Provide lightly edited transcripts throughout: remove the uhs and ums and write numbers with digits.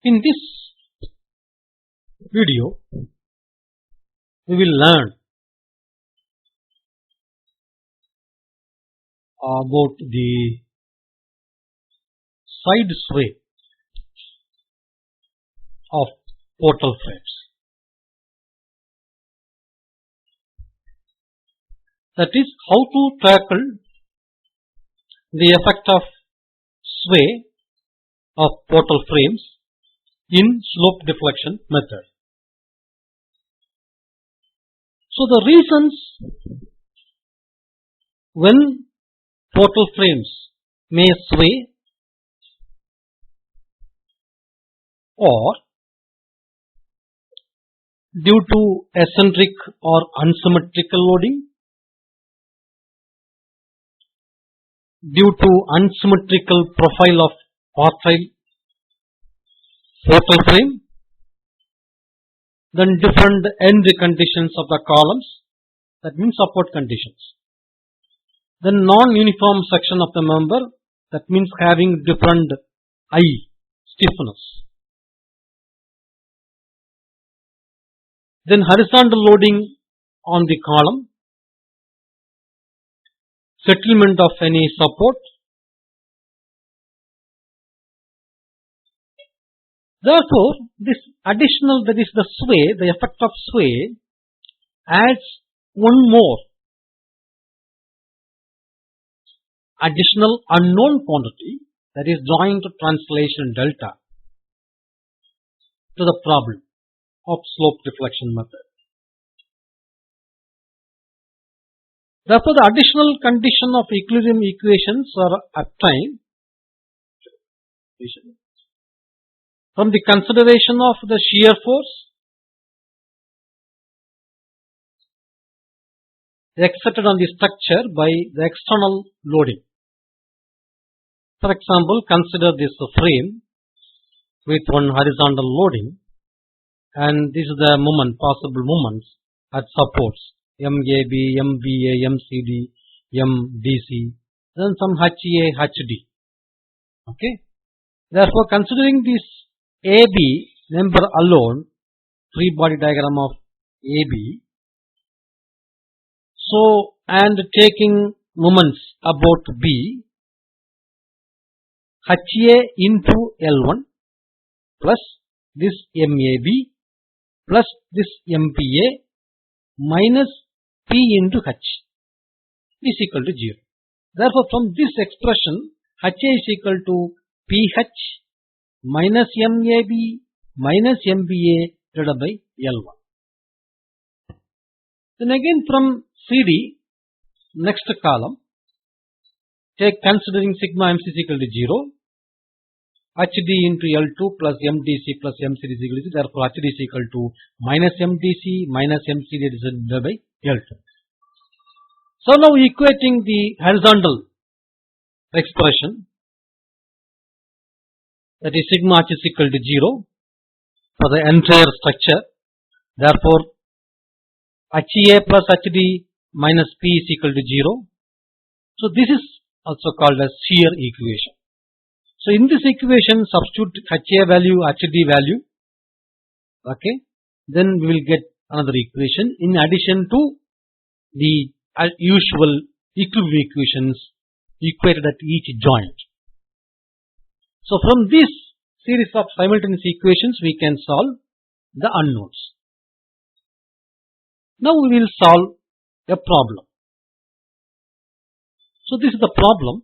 In this video, we will learn about the side sway of portal frames. That is, how to tackle the effect of sway of portal frames in slope deflection method. So the reasons when portal frames may sway or due to eccentric or unsymmetrical loading, due to unsymmetrical profile of quartile portal frame, then different end conditions of the columns, that means support conditions. Then non-uniform section of the member, that means having different I stiffness. Then horizontal loading on the column, settlement of any support. Therefore, this additional, that is the sway, the effect of sway adds one more additional unknown quantity, that is joint translation delta, to the problem of slope deflection method. Therefore, the additional condition of equilibrium equations are obtained from the consideration of the shear force exerted on the structure by the external loading. For example, consider this frame with one horizontal loading, and this is the moment, possible moments at supports MAB, MVA, MCD, MDC, then some HA, HD. Okay. Therefore, considering this AB member alone, free body diagram of AB, so and taking moments about B, HA into L1 plus this MAB plus this MPA minus P into H is equal to 0. Therefore, from this expression, HA is equal to PH minus MAB minus MBA divided by L1. Then again from CD, next column, take considering sigma MC is equal to 0, HD into L2 plus MDC plus MCD is equal to 0, therefore HD is equal to minus MDC minus MCD divided by L2. So now equating the horizontal expression, that is sigma H is equal to 0 for the entire structure, therefore HA plus HD minus P is equal to 0. So this is also called as shear equation. So in this equation, substitute HA value, HD value, okay, then we will get another equation in addition to the usual equilibrium equations equated at each joint. So from this series of simultaneous equations, we can solve the unknowns. Now we will solve a problem. So this is the problem: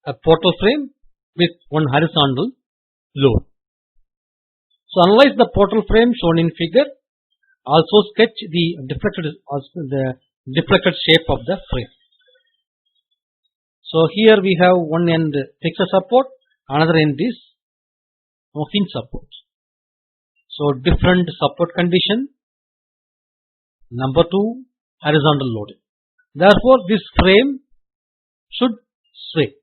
a portal frame with one horizontal load. So analyze the portal frame shown in figure. Also sketch the deflected shape of the frame. So here we have one end fixed support, another end is hinge support. So different support condition. Number 2, horizontal loading. Therefore, this frame should sway.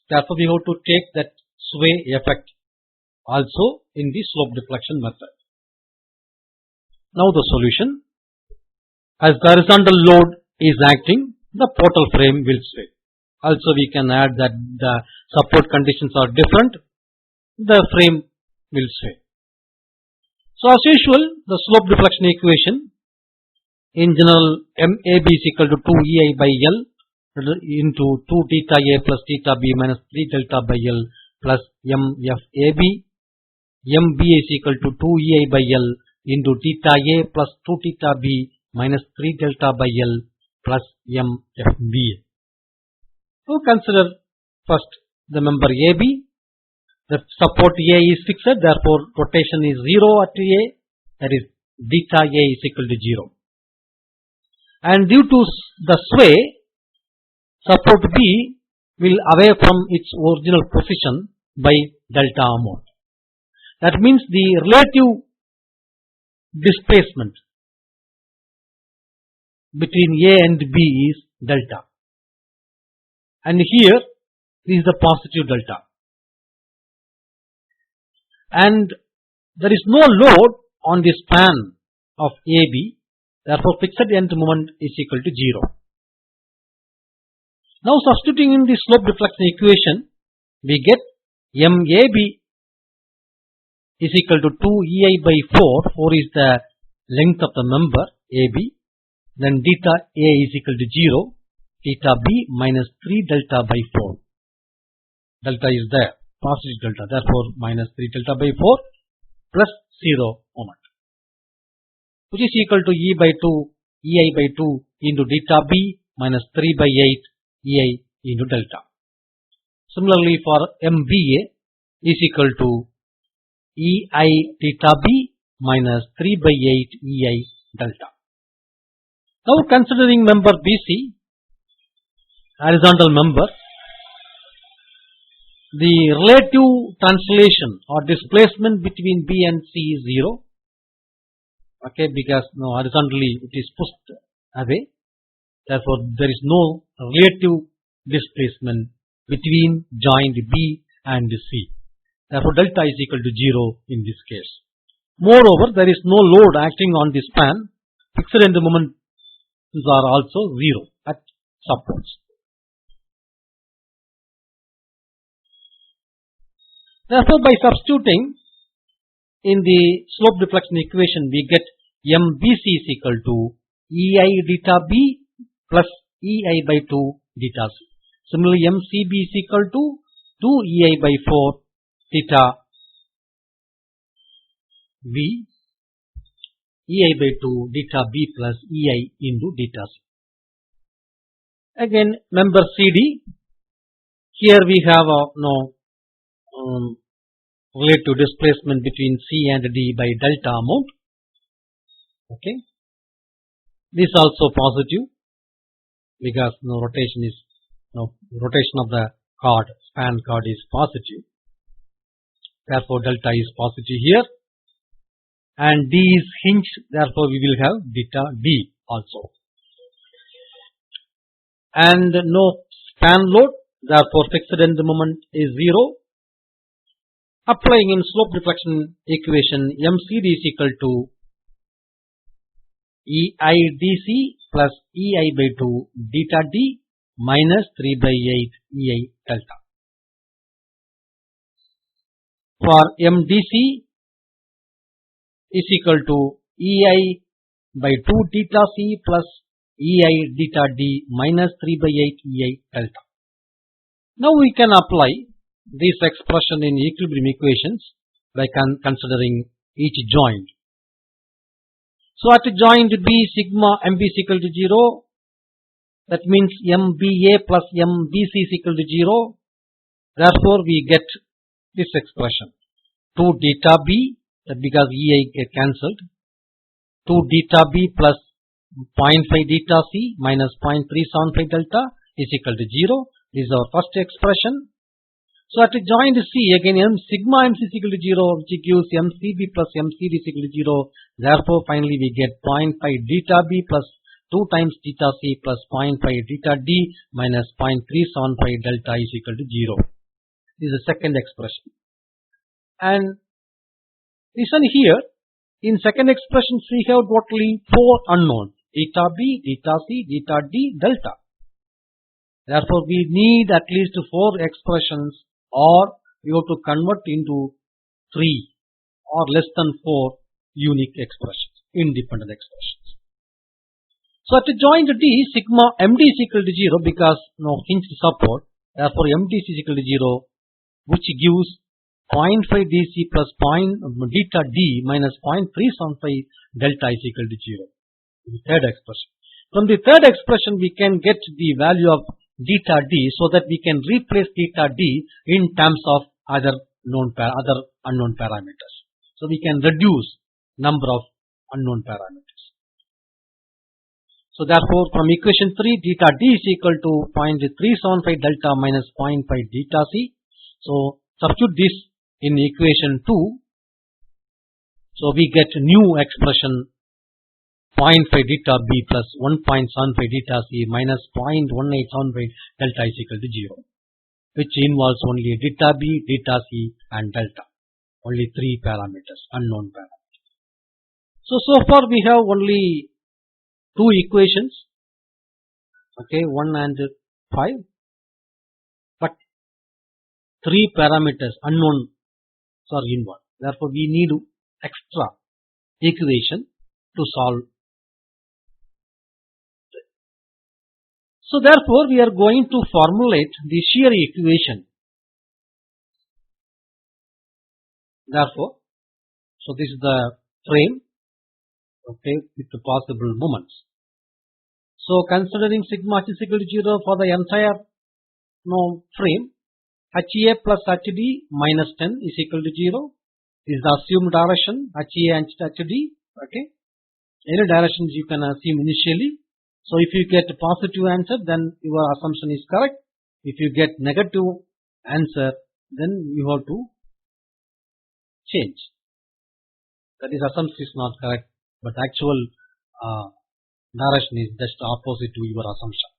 Therefore, we have to take that sway effect also in the slope deflection method. Now the solution: as the horizontal load is acting, the portal frame will sway. Also we can add that the support conditions are different, the frame will sway. So as usual, the slope deflection equation in general MAB is equal to 2EI by L into 2 theta A plus theta B minus 3 delta by L plus MFAB. MB is equal to 2EI by L into theta A plus 2 theta B minus 3 delta by L plus MFB. So consider first the member AB. The support A is fixed, therefore rotation is 0 at A, that is theta A is equal to 0. And due to the sway, support B will away from its original position by delta amount. That means the relative displacement between A and B is delta. And here is the positive delta. And there is no load on the span of AB, therefore fixed end moment is equal to 0. Now substituting in the slope deflection equation, we get MAB is equal to 2EI by 4, 4 is the length of the member AB, then theta A is equal to 0, theta B minus 3 delta by 4. Delta is there, positive delta, therefore minus 3 delta by 4 plus 0 moment, which is equal to EI by 2 into theta B minus 3 by 8 EI into delta. Similarly for MBA is equal to EI theta B minus 3 by 8 EI delta. Now considering member BC, horizontal member, the relative translation or displacement between B and C is 0, okay, because now horizontally it is pushed away, therefore there is no relative displacement between joint B and C, therefore delta is equal to 0 in this case. Moreover, there is no load acting on the span, fixed end moments are also 0 at supports. Therefore, by substituting in the slope deflection equation, we get MBC is equal to EI theta B plus EI by 2 theta C. Similarly, MCB is equal to 2EI by 4 theta B, EI by 2 theta B plus EI into theta C. Again, member CD, here we have relative displacement between C and D by delta amount. Okay, this also positive because rotation of the chord, span chord is positive. Therefore, delta is positive here, and D is hinged. Therefore, we will have theta D also, and no span load. Therefore, fixed end moment is 0. Applying in slope deflection equation, MCD is equal to EIDC plus EI by 2 theta D minus 3 by 8 EI delta. For MDC is equal to EI by 2 theta C plus EI theta D minus 3 by 8 EI delta. Now we can apply this expression in equilibrium equations by considering each joint. So at joint B, sigma MB is equal to 0, that means MBA plus MBC is equal to 0. Therefore, we get this expression 2 theta B, that because EI get cancelled, 2 theta B plus 0.5 theta C minus 0.375 delta is equal to 0. This is our first expression. So at joint C, again sigma MC is equal to 0, which gives MCB plus MCD is equal to 0. Therefore, finally we get 0.5 theta B plus 2 times theta C plus 0.5 theta D minus 0.375 delta is equal to 0. This is the second expression. And listen here, in second expression we have totally 4 unknowns: theta B, theta C, theta D, delta. Therefore, we need at least 4 expressions, or we have to convert into 3 or less than 4 unique expressions, independent expressions. So at joint D, sigma MD is equal to 0 because no hinged support. Therefore, MD is equal to 0, which gives 0.5 DC plus delta D minus 0.375 delta is equal to 0. The third expression. From the third expression, we can get the value of delta D so that we can replace delta D in terms of other unknown parameters. So we can reduce number of unknown parameters. So therefore, from equation 3, delta D is equal to 0.375 delta minus 0.5 delta C. So substitute this in equation 2. So we get new expression 0.5 delta B plus 1.75 delta C minus 0.1875 delta is equal to 0, which involves only delta B, delta C and delta. Only 3 parameters, unknown parameters. So far we have only 2 equations, okay, 1 and 5, but 3 parameters unknown are involved. Therefore, we need extra equation to solve. So therefore, we are going to formulate the shear equation. Therefore, so this is the frame, okay, with the possible moments. So considering sigma h is equal to 0 for the entire frame, HA plus HD minus 10 is equal to 0 is the assumed direction, HA and HD, okay. Any directions you can assume initially. So if you get a positive answer, then your assumption is correct. If you get negative answer, then you have to change. That is, assumption is not correct, but actual direction is just opposite to your assumption.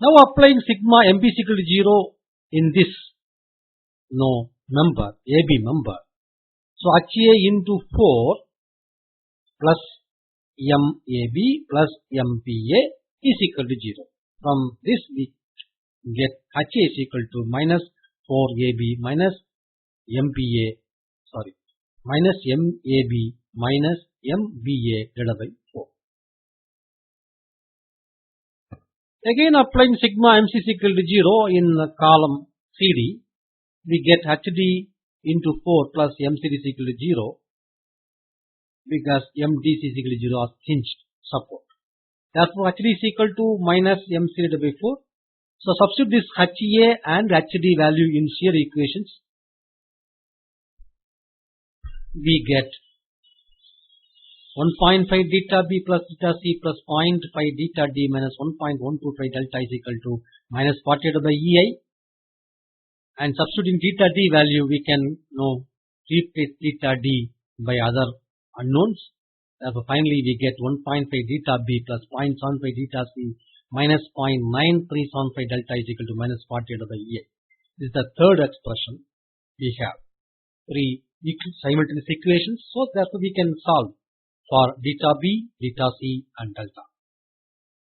Now applying sigma MB is equal to 0 in this member, AB member. So HA into 4 plus MAB plus MPA is equal to 0. From this we get HA is equal to minus 4AB minus MPA, minus MAB minus MBA divided by 4. Again applying sigma MC is equal to 0 in the column CD, we get HD into 4 plus MCD is equal to 0 because MDC is equal to 0 as hinged support. Therefore, HD is equal to minus MC divided by 4. So substitute this HA and HD value in shear equations. We get 1.5 delta B plus delta C plus 0.5 delta D minus 1.125 delta is equal to minus 48 by EI. And substituting delta D value, we can replace delta D by other unknowns. Therefore, finally we get 1.5 delta B plus 0.75 delta C minus 0.9375 delta is equal to minus 48 by EI. This is the third expression. We have 3 simultaneous equations, so therefore we can solve for delta B, delta C and delta.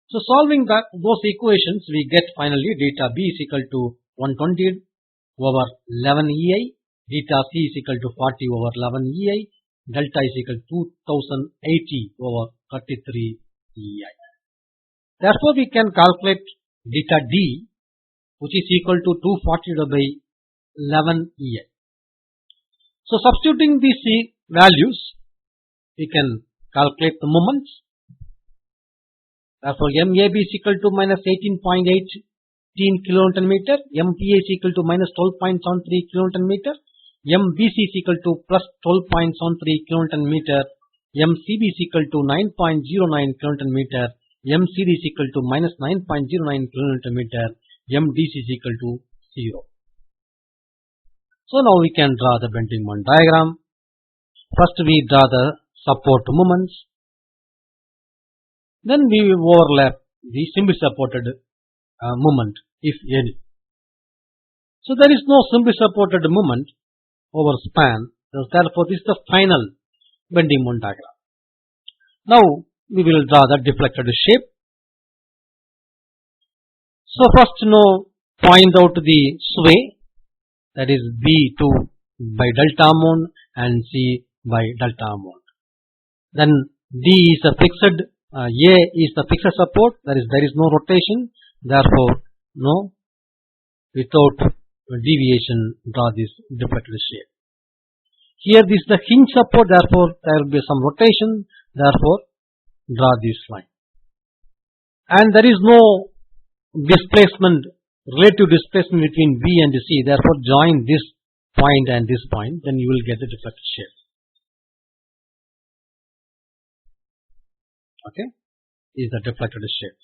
So solving those equations, we get finally delta B is equal to 120 over 11 EI, delta C is equal to 40 over 11 EI, delta is equal to 2080 over 33 EI. Therefore, we can calculate delta D, which is equal to 240 by 11 EI. So substituting these values, we can calculate the moments. Therefore, MAB is equal to minus 18.18 kilonewton meter, MPA is equal to minus 12.73 kilonewton meter, MBC is equal to plus 12.73 kilonewton meter, MCB is equal to 9.09 kilonewton meter, MCD is equal to minus 9.09 kilonewton meter, MDC is equal to 0. So now we can draw the bending moment diagram. First we draw the support moments. Then we overlap the simply supported moment, if any. So there is no simply supported moment over span. Therefore, this is the final bending moment diagram. Now we will draw the deflected shape. So first now point out the sway, that is B2 by delta amount and C by delta amount. Then D is a fixed, A is the fixed support, there is no rotation, therefore no, without deviation draw this deflected shape. Here this is the hinge support, therefore there will be some rotation, therefore draw this line. And there is no displacement, relative displacement between B and C, therefore join this point and this point, then you will get the deflected shape. Okay, is the deflected shape.